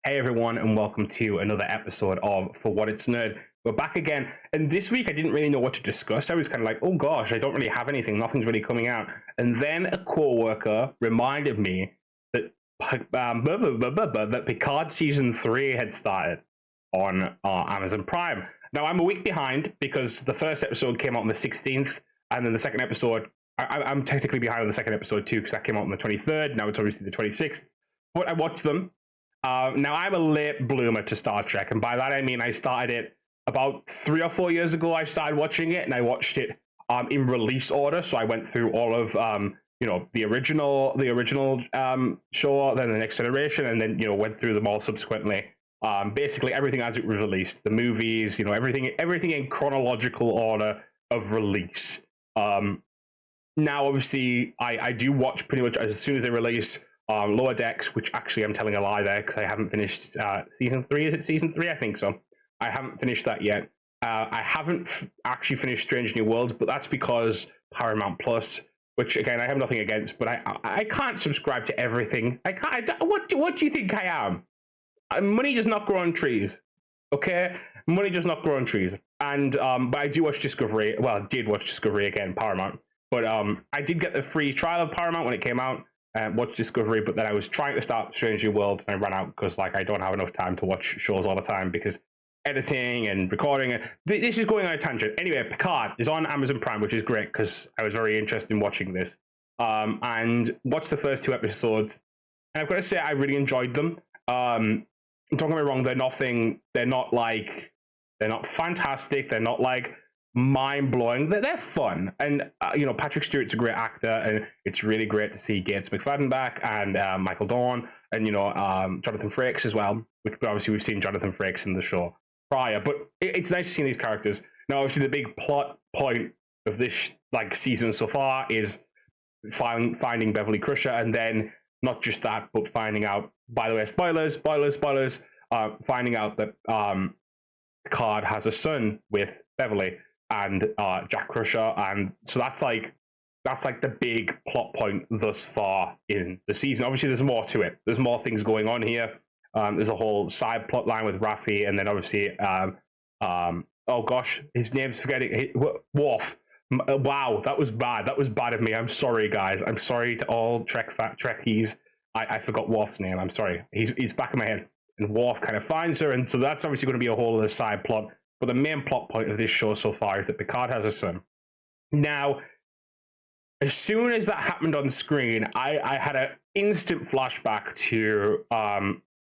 Hey everyone, and welcome to another episode of For What It's Nerd. We're back again, and this week I didn't really know what to discuss. I was kind of like, oh gosh, I don't really have anything, nothing's really coming out. And then a co-worker reminded me that that PICARD Season 3 had started on Amazon Prime. Now, I'm a week behind because the first episode came out on the 16th, and then the second episode, I'm technically behind on the second episode too, because that came out on the 23rd, now it's obviously the 26th. But I watched them. Now, I'm a late bloomer to Star Trek, and by that I mean I started it about 3 or 4 years ago. I started watching it, and I watched it in release order. So I went through all of the original show, then the Next Generation, and then went through them all subsequently. Basically everything as it was released, the movies, everything in chronological order of release. Now, obviously, I do watch pretty much as soon as they release. Lower Decks, which actually I'm telling a lie there because I haven't finished season 3. Is it season 3? I think so. I haven't finished that yet. I haven't actually finished Strange New Worlds, but that's because Paramount Plus, which again I have nothing against, but I can't subscribe to everything. I can't. What do you think I am? Money does not grow on trees. Okay, money does not grow on trees. And but I do watch Discovery. Well, I did watch Discovery again, Paramount. But I did get the free trial of Paramount when it came out. Watch Discovery, but then I was trying to start Strange New Worlds and I ran out because I don't have enough time to watch shows all the time because editing and recording. This is going on a tangent. Anyway, Picard is on Amazon Prime, which is great because I was very interested in watching this. And watched the first 2 episodes, and I've got to say I really enjoyed them. Don't get me wrong; they're not fantastic. They're not mind-blowing. They're fun, and Patrick Stewart's a great actor, and it's really great to see Gates McFadden back, and Michael Dorn, and Jonathan Frakes as well, which obviously we've seen Jonathan Frakes in the show prior, but it's nice to see these characters. Now, obviously the big plot point of this season so far is finding Beverly Crusher, and then not just that, but finding out, by the way, spoilers, finding out that Picard has a son with Beverly and Jack Crusher, and so that's the big plot point thus far in the season. Obviously, there's more to it. There's more things going on here. There's a whole side plot line with Raffi, and then obviously, oh gosh, his name's forgetting. Worf. Wow, that was bad. That was bad of me. I'm sorry, guys. I'm sorry to all Trekkies. I forgot Worf's name. I'm sorry. He's back in my head. And Worf kind of finds her, and so that's obviously going to be a whole other side plot. But the main plot point of this show so far is that Picard has a son. Now, as soon as that happened on screen, I had an instant flashback to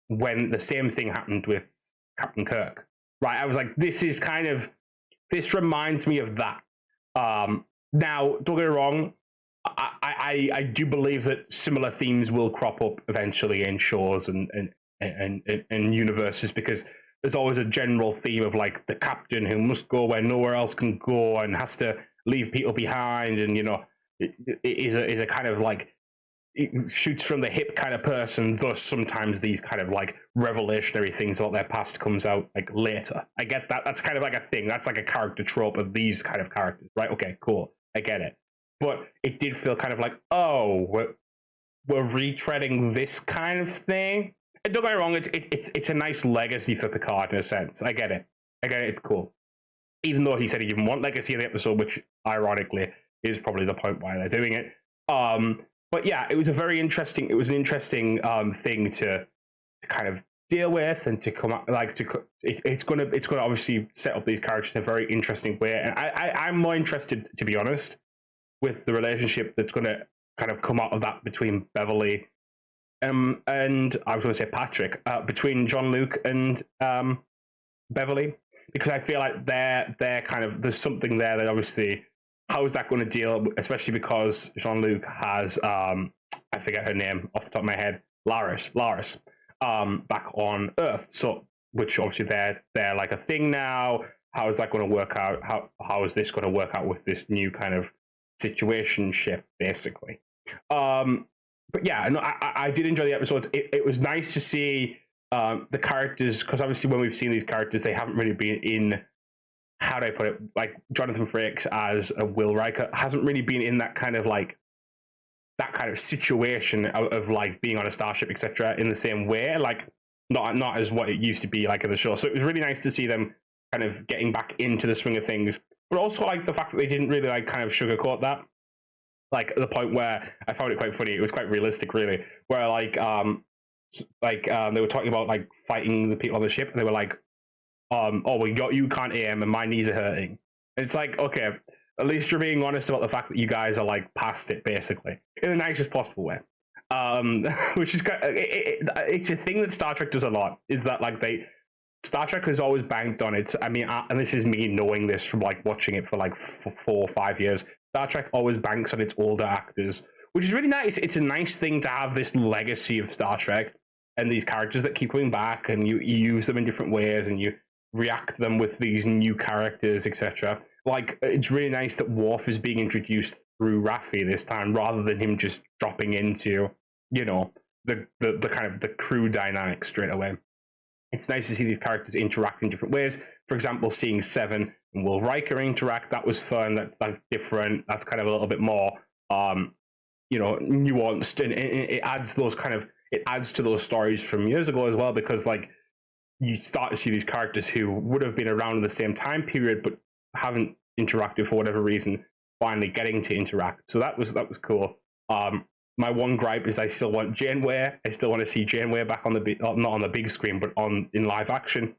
when the same thing happened with Captain Kirk. Right, I was like, this reminds me of that. Now, don't get me wrong, I do believe that similar themes will crop up eventually in shows and universes, because there's always a general theme of the captain who must go where nowhere else can go and has to leave people behind, and is a kind of it shoots from the hip kind of person. Thus, sometimes these kind of revelationary things about their past comes out later. I get that. That's kind of a thing. That's a character trope of these kind of characters, right? Okay, cool. I get it. But it did feel kind of oh, we're retreading this kind of thing. And don't get me wrong, it's a nice legacy for Picard in a sense. I get it. It's cool. Even though he said he didn't want legacy in the episode, which ironically is probably the point why they're doing it. But yeah, it was an interesting thing to kind of deal with, and to come up it's gonna obviously set up these characters in a very interesting way. And I'm more interested, to be honest, with the relationship that's gonna kind of come out of that between Beverly and I was going to say Patrick, between Jean-Luc and Beverly, because I feel like they're kind of, there's something there that obviously, how is that going to deal, especially because Jean-Luc has I forget her name off the top of my head, Laris back on Earth, so which obviously they're a thing now. How is that going to work out? How is this going to work out with this new kind of situationship, basically? But yeah, no, I did enjoy the episodes. It was nice to see the characters, because obviously when we've seen these characters, they haven't really been in, how do I put it, Jonathan Frakes as a Will Riker hasn't really been in that kind of that kind of situation of being on a starship, etc., in the same way. not as what it used to be like in the show. So it was really nice to see them kind of getting back into the swing of things, but also like the fact that they didn't really like kind of sugarcoat that. Like the point where I found it quite funny, it was quite realistic, really. Where they were talking about like fighting the people on the ship, and they were like, "Oh, you can't aim, and my knees are hurting." And it's like, okay, at least you're being honest about the fact that you guys are like past it, basically, in the nicest possible way. Which is it's a thing that Star Trek does a lot. Is that like Star Trek has always banked on it. I mean, and this is me knowing this from like watching it for like 4 or 5 years. Star Trek always banks on its older actors, which is really nice. It's a nice thing to have this legacy of Star Trek and these characters that keep coming back, and you use them in different ways, and you react them with these new characters, etc. Like, it's really nice that Worf is being introduced through Raffi this time, rather than him just dropping into, you know, the kind of the crew dynamic straight away. It's nice to see these characters interact in different ways. For example, seeing Seven and Will Riker interact, that was fun. That's like different. That's kind of a little bit more, nuanced, and it adds to those stories from years ago as well, because like you start to see these characters who would have been around in the same time period but haven't interacted for whatever reason, finally getting to interact. So that was cool. My one gripe is I still want Janeway. I still want to see Janeway back on not on the big screen, but in live action.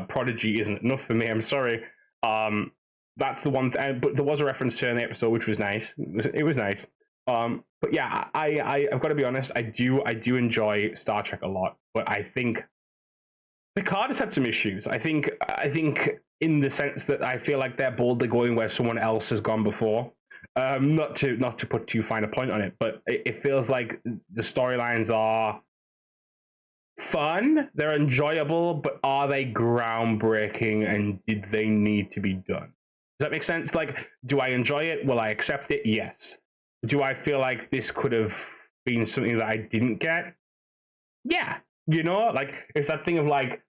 Prodigy isn't enough for me. I'm sorry. That's the one thing. But there was a reference to her in the episode, which was nice. It was nice. But yeah, I've got to be honest. I do enjoy Star Trek a lot, but I think Picard has had some issues. I think in the sense that I feel like they're boldly going where someone else has gone before. Not to put too fine a point on it, but it feels like the storylines are fun, they're enjoyable, but are they groundbreaking, and did they need to be done? Does that make sense? Like, do I enjoy it? Will I accept it? Yes. Do I feel like this could have been something that I didn't get? Yeah. You know, like, it's that thing of like,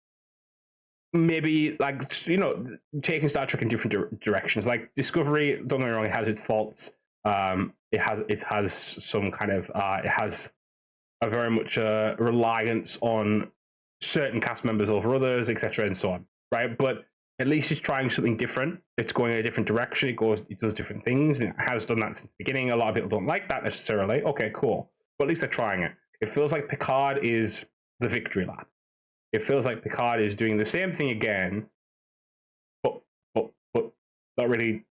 maybe like, you know, taking Star Trek in different directions. Like Discovery, don't get me wrong, it has its faults. It has some kind of it has a very much reliance on certain cast members over others, etc., and so on. Right, but at least it's trying something different. It's going in a different direction. It does different things, and it has done that since the beginning. A lot of people don't like that necessarily. Okay, cool, but at least they're trying it. It feels like Picard is the victory lap. It feels like Picard is doing the same thing again, but not really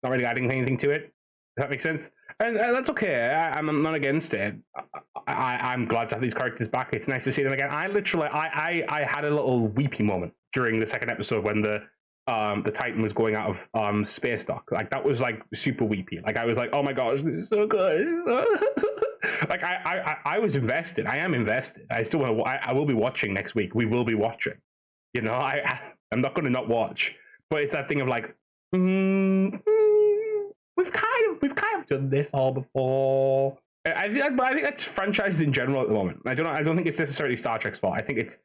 adding anything to it. Does that make sense? And that's okay. I'm not against it. I'm glad to have these characters back. It's nice to see them again. I had a little weepy moment during the second episode when the Titan was going out of space dock. Like, that was like super weepy. Like, I was like, oh my gosh, this is so good. Like, I was invested. I am invested. I still want to. I will be watching next week. We will be watching. You know, I'm not going to not watch. But it's that thing of like, we've kind of done this all before. I think that's franchises in general at the moment. I don't think it's necessarily Star Trek's fault. I think it's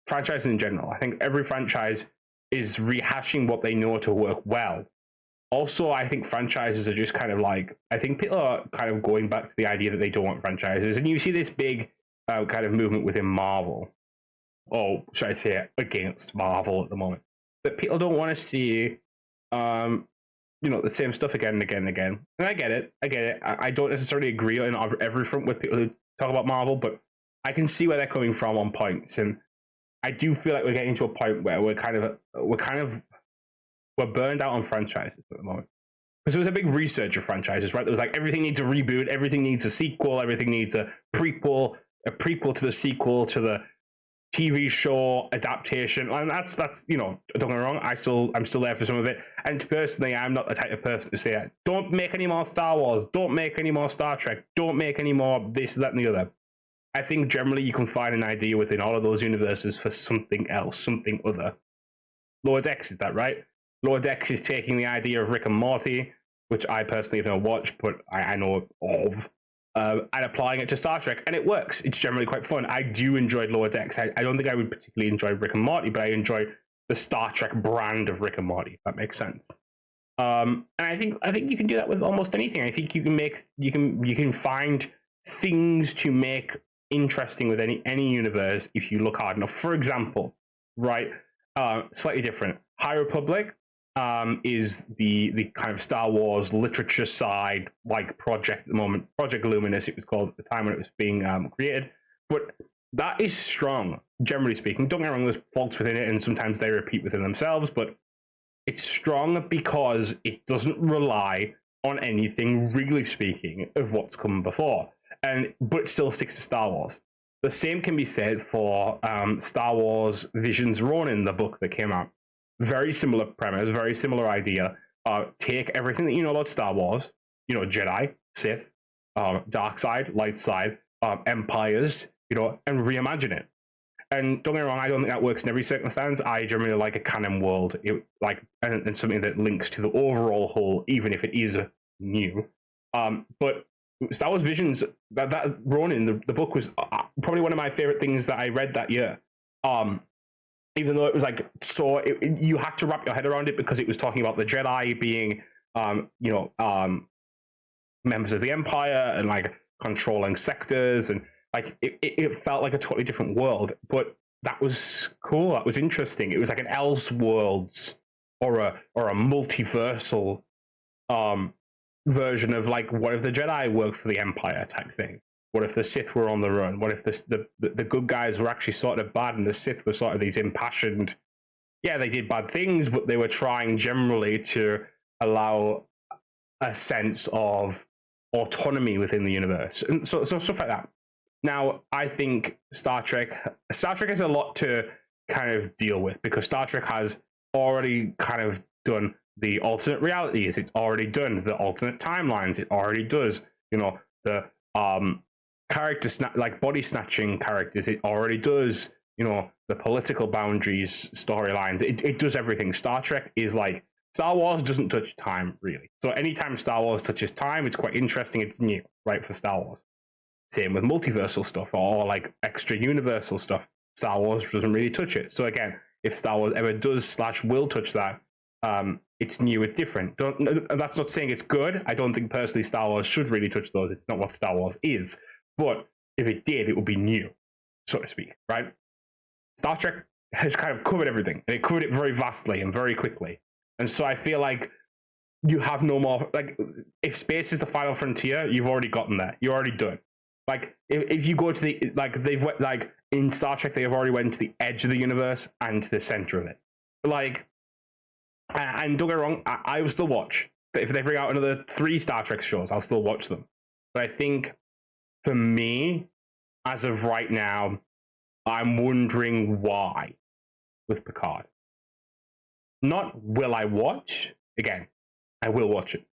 franchises in general. I think every franchise is rehashing what they know to work well. Also, I think franchises are just kind of like, I think people are kind of going back to the idea that they don't want franchises. And you see this big kind of movement within Marvel. Or should I say against Marvel at the moment. That people don't want to see, the same stuff again and again and again. And I get it. I don't necessarily agree on every front with people who talk about Marvel, but I can see where they're coming from on points. And I do feel like we're getting to a point where we're burned out on franchises at the moment. Because there was a big research of franchises, right? There was like, everything needs a reboot, everything needs a sequel, everything needs a prequel to the sequel to the TV show adaptation. And that's don't get me wrong, I'm still there for some of it. And personally, I'm not the type of person to say, don't make any more Star Wars, don't make any more Star Trek, don't make any more this, that, and the other. I think generally you can find an idea within all of those universes for something else, something other. Lower Decks is that, right? Lower Decks is taking the idea of Rick and Morty, which I personally have never watched, but I know of, and applying it to Star Trek, and it works. It's generally quite fun. I do enjoy Lower Decks. I don't think I would particularly enjoy Rick and Morty, but I enjoy the Star Trek brand of Rick and Morty, if that makes sense. And I think you can do that with almost anything. I think you can find things to make interesting with any universe if you look hard enough. For example, right, slightly different. High Republic is the kind of Star Wars literature side like project at the moment. Project Luminous, it was called at the time when it was being created, but that is strong, generally speaking. Don't get me wrong, there's faults within it, and sometimes they repeat within themselves, but it's strong because it doesn't rely on anything, really speaking, of what's come before, but it still sticks to Star Wars. The same can be said for Star Wars Visions Ronin, the book that came out. Very similar premise, very similar idea. Take everything that you know about Star Wars, Jedi, Sith, dark side, light side, empires, and reimagine it. And don't get me wrong, I don't think that works in every circumstance. I generally like a canon world, and something that links to the overall whole, even if it is new. But Star Wars Visions, that Ronin, the book was probably one of my favorite things that I read that year. Even though it was you had to wrap your head around it because it was talking about the Jedi being, members of the Empire and like controlling sectors, and like it felt like a totally different world. But that was cool. That was interesting. It was like an Elseworlds or a multiversal version of like, what if the Jedi worked for the Empire type thing? What if the Sith were on the run? What if the good guys were actually sort of bad and the Sith were sort of these impassioned, yeah, they did bad things, but they were trying generally to allow a sense of autonomy within the universe. And so stuff like that. Now, I think Star Trek has a lot to kind of deal with because Star Trek has already kind of done the alternate realities. It's already done the alternate timelines. It already does, the character like body snatching characters. It already does, the political boundaries, storylines. It does everything. Star Trek is like, Star Wars doesn't touch time really. So anytime Star Wars touches time, it's quite interesting. It's new, right, for Star Wars. Same with multiversal stuff or like extra universal stuff. Star Wars doesn't really touch it. So again, if Star Wars ever does / will touch that, it's new, it's different. That's not saying it's good. I don't think personally Star Wars should really touch those. It's not what Star Wars is. But if it did, it would be new, so to speak, right? Star Trek has kind of covered everything, and it covered it very vastly and very quickly. And so I feel like you have no more, like, if space is the final frontier, you've already gotten there. You're already done. Like, if you go to the, like, in Star Trek, they have already went to the edge of the universe and to the center of it. Like, and don't get me wrong, I will still watch. If they bring out another 3 Star Trek shows, I'll still watch them. But I think, for me, as of right now, I'm wondering why with Picard. Not will I watch? Again, I will watch it.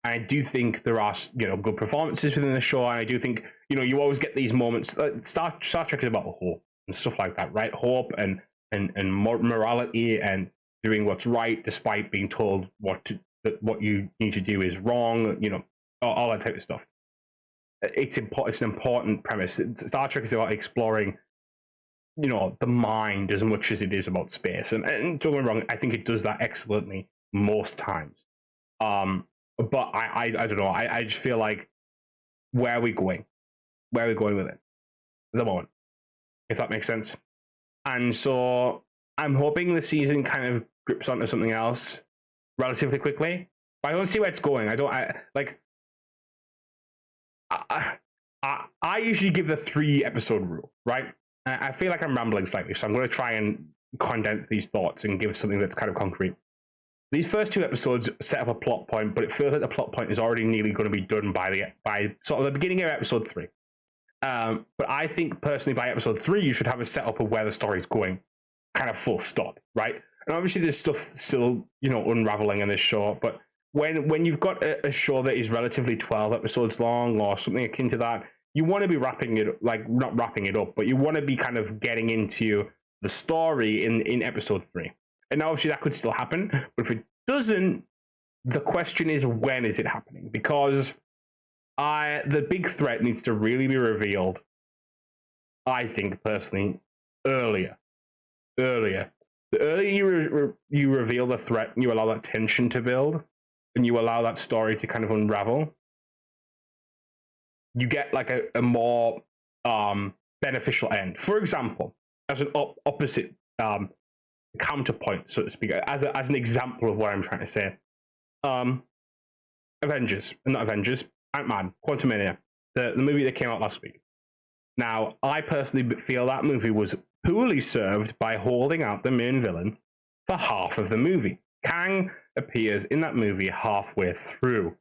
I do think there are, good performances within the show, and I do think, you always get these moments. Star Trek is about hope and stuff like that, right? Hope and morality and doing what's right despite being told what you need to do is wrong. All that type of stuff. It's important. It's an important premise. Star Trek is about exploring, the mind as much as it is about space. And don't get me wrong, I think it does that excellently most times. But I don't know. I just feel like, where are we going? Where are we going with it at the moment? If that makes sense. And so I'm hoping the season kind of grips onto something else relatively quickly. But I don't see where it's going. I usually give the 3 episode rule, right? I feel like I'm rambling slightly, so I'm going to try and condense these thoughts and give something that's kind of concrete. These first 2 episodes set up a plot point, but it feels like the plot point is already nearly going to be done by sort of the beginning of episode 3. But I think personally by episode 3, you should have a setup of where the story's going, kind of full stop, right? And obviously there's stuff still, unraveling in this show, but when you've got a show that is relatively 12 episodes long or something akin to that, you want to be not wrapping it up, but you want to be kind of getting into the story in episode 3. And now obviously that could still happen, but if it doesn't, the question is, when is it happening? Because the big threat needs to really be revealed, I think personally, earlier. The earlier you reveal the threat and you allow that tension to build, and you allow that story to kind of unravel, you get like a more beneficial end. For example, as an opposite counterpoint, so to speak, as an example of what I'm trying to say, Ant-Man, Quantumania, the movie that came out last week. Now, I personally feel that movie was poorly served by holding out the main villain for half of the movie. Kang appears in that movie halfway through,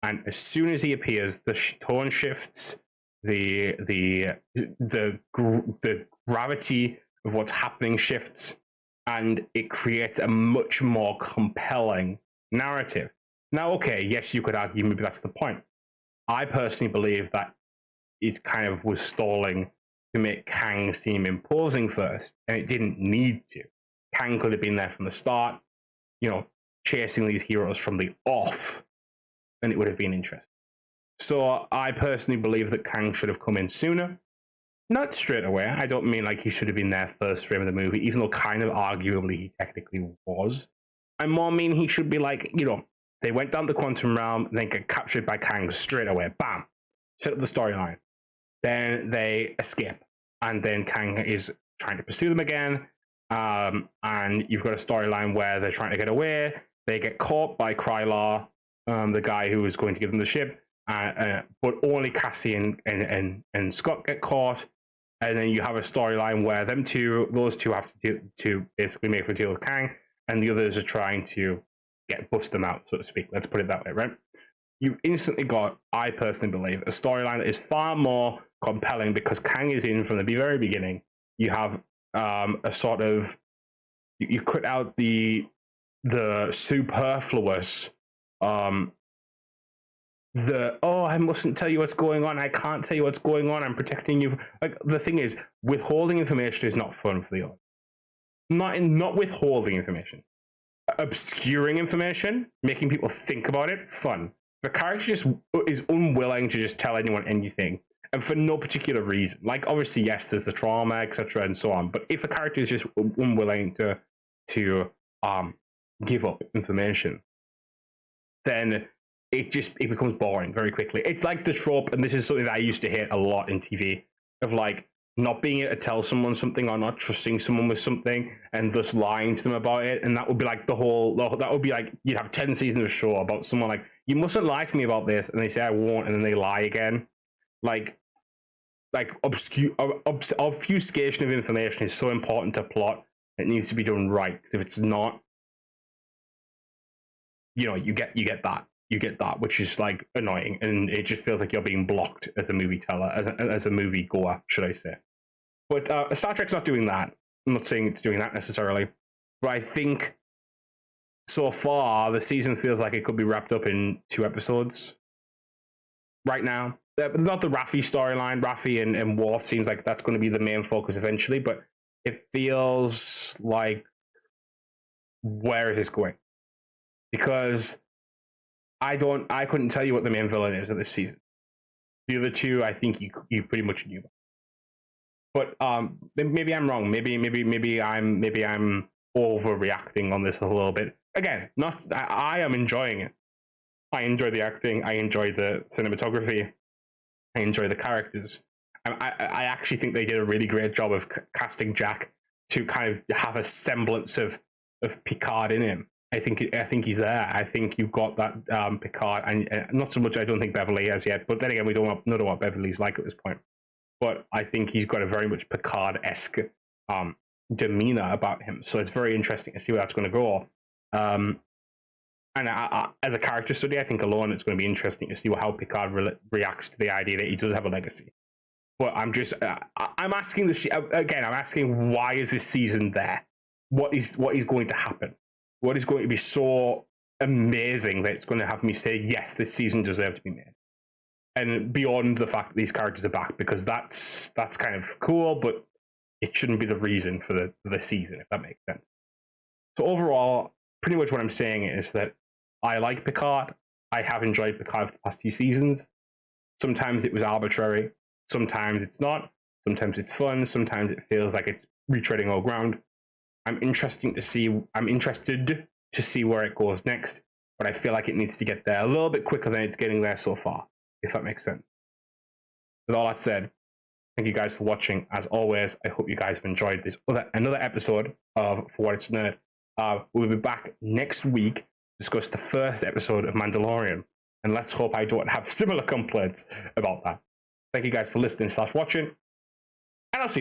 and as soon as he appears, the tone shifts, the gravity of what's happening shifts, and it creates a much more compelling narrative. Now, okay, yes, you could argue maybe that's the point. I personally believe that it kind of was stalling to make Kang seem imposing first, and it didn't need to. Kang could have been there from the start, chasing these heroes from the off, and it would have been interesting. So I personally believe that Kang should have come in sooner. Not straight away. I don't mean like he should have been there first frame of the movie, even though kind of arguably he technically was. I more mean he should be like, they went down the quantum realm and then get captured by Kang straight away. Bam! Set up the storyline. Then they escape. And then Kang is trying to pursue them again. And you've got a storyline where they're trying to get away. They get caught by Krylar, the guy who was going to give them the ship. But only Cassie and Scott get caught. And then you have a storyline where those two have to basically make a deal with Kang. And the others are trying to bust them out, so to speak. Let's put it that way, right? You instantly got, I personally believe, a storyline that is far more compelling because Kang is in from the very beginning. You have a sort of, you cut out the superfluous, I mustn't tell you what's going on. I can't tell you what's going on. I'm protecting you. Like, the thing is, withholding information is not fun for the audience. Not withholding information. Obscuring information, making people think about it, fun. The character just is unwilling to just tell anyone anything, and for no particular reason. Like, obviously, yes, there's the trauma, etc., and so on. But if a character is just unwilling to give up information, then it becomes boring very quickly. It's like the trope, and this is something that I used to hate a lot in TV, of like not being able to tell someone something or not trusting someone with something and thus lying to them about it. And that would be like that would be like, you'd have 10 seasons of a show about someone like, you mustn't lie to me about this, and they say I won't, and then they lie again. Like obfuscation of information is so important to plot. It needs to be done right, because if it's not, you get that, which is like annoying, and it just feels like you're being blocked as a movie teller, as a movie goer, should I say. But Star Trek's not doing that. I'm not saying it's doing that necessarily, but I think so far the season feels like it could be wrapped up in 2 episodes right now. Not the Raffi storyline. Raffi and Worf seems like that's going to be the main focus eventually, but it feels like, where is this going? Because I couldn't tell you what the main villain is of this season. The other 2, I think you pretty much knew. But maybe I'm wrong. Maybe I'm overreacting on this a little bit. Again, I am enjoying it. I enjoy the acting. I enjoy the cinematography. I enjoy the characters. I actually think they did a really great job of casting Jack to kind of have a semblance of Picard in him. I think he's there. I think you've got that Picard, and not so much. I don't think Beverly has yet, but then again, we don't know what Beverly's like at this point. But I think he's got a very much Picard-esque demeanor about him. So it's very interesting to see where that's going to go. And as a character study, I think alone it's going to be interesting to see how Picard reacts to the idea that he does have a legacy. But I'm asking again. I'm asking, why is this season there? What is going to happen? What is going to be so amazing that it's going to have me say, yes, this season deserved to be made? And beyond the fact that these characters are back, because that's kind of cool, but it shouldn't be the reason for the season, if that makes sense. So overall, pretty much what I'm saying is that I like Picard. I have enjoyed Picard for the past few seasons. Sometimes it was arbitrary. Sometimes it's not. Sometimes it's fun. Sometimes it feels like it's retreading old ground. I'm interested to see where it goes next, but I feel like it needs to get there a little bit quicker than it's getting there so far, if that makes sense. With all that said, Thank you guys for watching. As always, I hope you guys have enjoyed this another episode of For What It's Nerd. We'll be back next week to discuss the first episode of Mandalorian. And let's hope I don't have similar complaints about that. Thank you guys for listening / watching. And I'll see you.